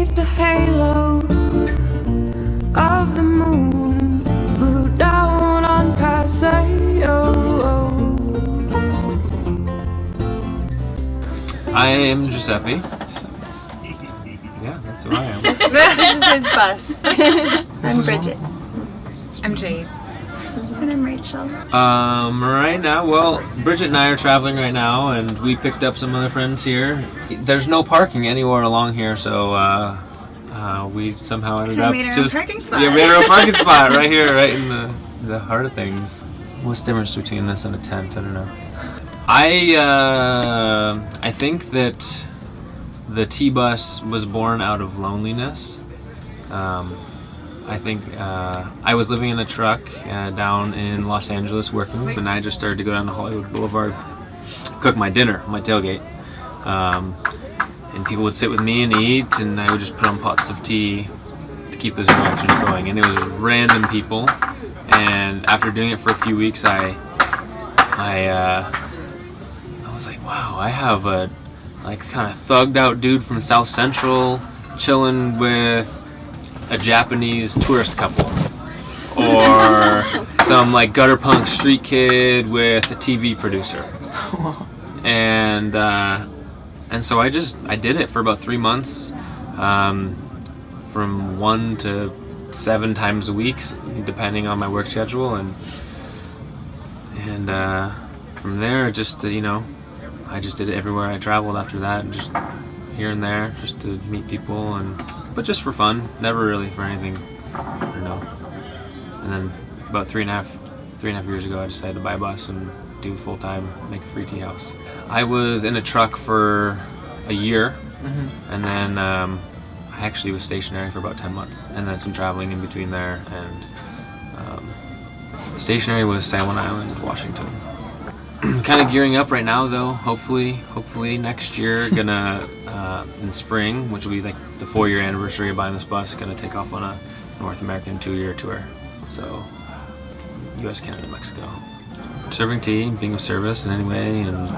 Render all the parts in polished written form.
beneath the halo of the moon, blew down on Paseo. I am Giuseppe. Yeah, that's who I am. This is his bus. I'm Bridget. I'm James. And I'm Rachel. Right now, well, Bridget and I are traveling right now, and we picked up some other friends here. There's no parking anywhere along here, so we somehow ended up just parking spot. Yeah, we made our own parking spot right here, right in the heart of things. What's the difference between this and a tent? I don't know. I think that the T-bus was born out of loneliness. I think I was living in a truck down in Los Angeles working, and I just started to go down to Hollywood Boulevard, cook my dinner, my tailgate. And people would sit with me and eat, and I would just put on pots of tea to keep those interactions going. And it was random people, and after doing it for a few weeks, I was like, wow, I have a like kind of thugged out dude from South Central chilling with a Japanese tourist couple, or some like gutter punk street kid with a TV producer, and so I did it for about 3 months, from 1 to 7 times a week, depending on my work schedule, and from there, I just did it everywhere I traveled after that, and just here and there, just to meet people, but just for fun, never really for anything, I don't know. And then about three and a half years ago, I decided to buy a bus and do full time, make a free tea house. I was in a truck for a year, and then I actually was stationary for about 10 months, and then some traveling in between there. And stationary was San Juan Island, Washington. Kind of gearing up right now, though. Hopefully next year, gonna in spring, which will be like the 4-year anniversary of buying this bus, gonna take off on a North American 2-year tour. So, U.S., Canada, Mexico. Serving tea, being of service in any way, and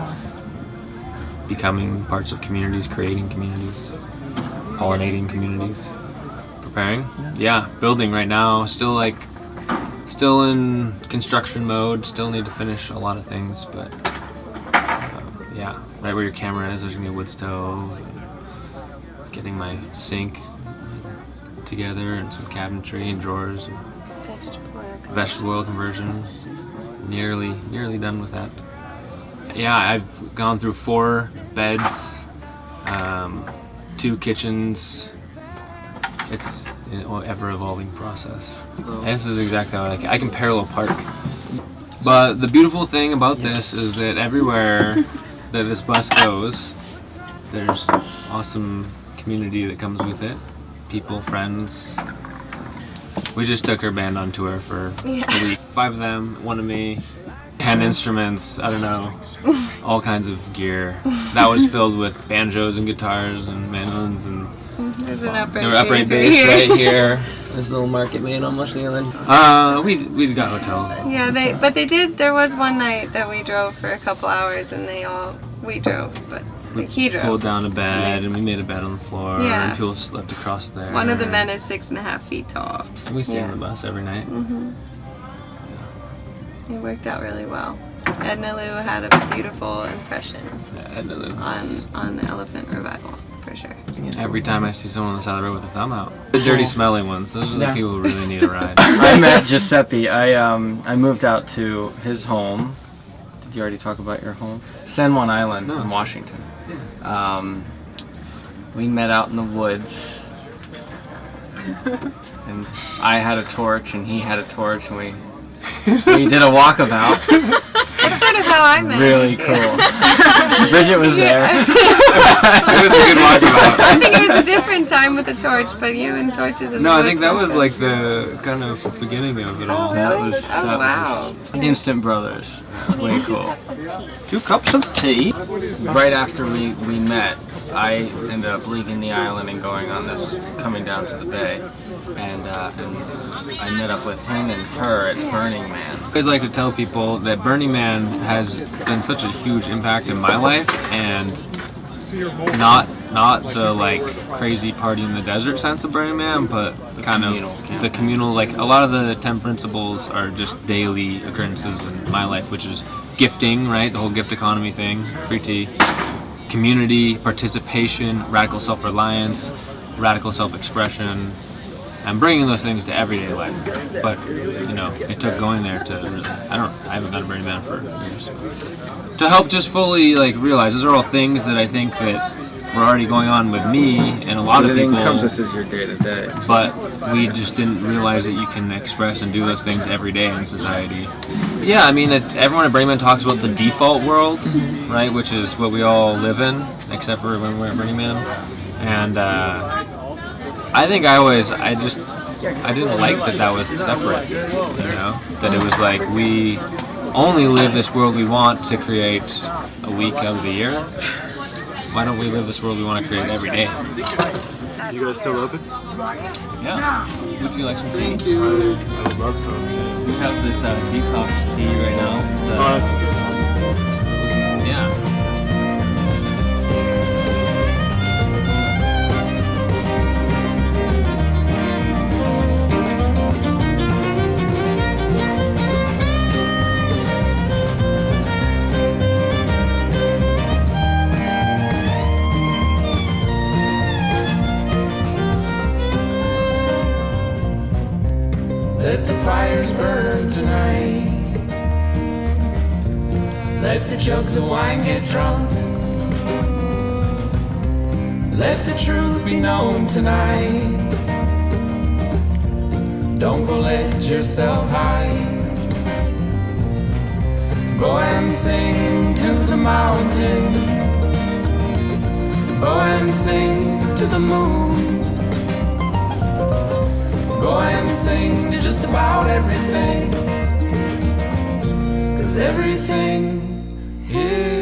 becoming parts of communities, creating communities, pollinating communities, preparing. Yeah, building right now. Still in construction mode. Still need to finish a lot of things, but yeah, right where your camera is, there's gonna be a wood stove. Getting my sink together and some cabinetry and drawers. And vegetable oil conversion. Nearly done with that. Yeah, I've gone through 4 beds, 2 kitchens. It's an ever-evolving process. And this is exactly how I can parallel park. But the beautiful thing about this is that everywhere that this bus goes, there's awesome community that comes with it. People, friends. We just took our band on tour for a week. 5 of them, 1 of me, 10 instruments, I don't know, all kinds of gear. That was filled with banjos and guitars and mandolins, and there's an upright bass right here. There's a little market made on Mush Island. We got hotels. Yeah, there was one night that we drove for a couple hours, and we drove, but he drove. Pulled down a bed, and we made a bed on the floor, and people slept across there. One of the men is 6.5 feet tall. And we stayed on the bus every night. It worked out really well. Edna Lou had a beautiful impression on the Elephant Revival, for sure. Every time I see someone on the side of the road with a thumb out. The dirty, smelly ones, those are the people who really need a ride. I met Giuseppe. I moved out to his home. Did you already talk about your home? San Juan Island in Washington. We met out in the woods. And I had a torch and he had a torch, and we did a walkabout. That's sort of how I met Really cool. Bridget was there. It was a good walkabout. I think it was a different time with the torch, but you and torches in the I woods think that was good. like the kind of beginning of it all. Really? That Wow. was instant brothers. Way cool. 2 cups of tea. Right after we met, I ended up leaving the island and coming down to the bay, and I met up with him and her at Burning Man. I always like to tell people that Burning Man has been such a huge impact in my life, and not not the like crazy party in the desert sense of Burning Man, but kind of the communal, like a lot of the 10 principles are just daily occurrences in my life, which is gifting, right? The whole gift economy thing, free tea, community, participation, radical self-reliance, radical self-expression, and bringing those things to everyday life. But you know, it took going there to really, I haven't gone to Burning Man for years, to help just fully like realize those are all things that I think that were already going on with me and a lot of people. It encompasses your day to day. But we just didn't realize that you can express and do those things every day in society. But yeah, I mean, everyone at Burning Man talks about the default world, right, which is what we all live in, except for when we're at Burning Man. And I think I didn't like that was separate, you know, that it was like we only live this world we want to create a week out of the year. Why don't we live this world we want to create every day? You guys still open? Yeah. Would you like some tea? Thank you. I would love some. We have this detox tea right now. Yeah. Let the fires burn tonight. Let the jugs of wine get drunk. Let the truth be known tonight. Don't go let yourself hide. Go and sing to the mountain. Go and sing to the moon. Go and sing to just about everything, 'cause everything is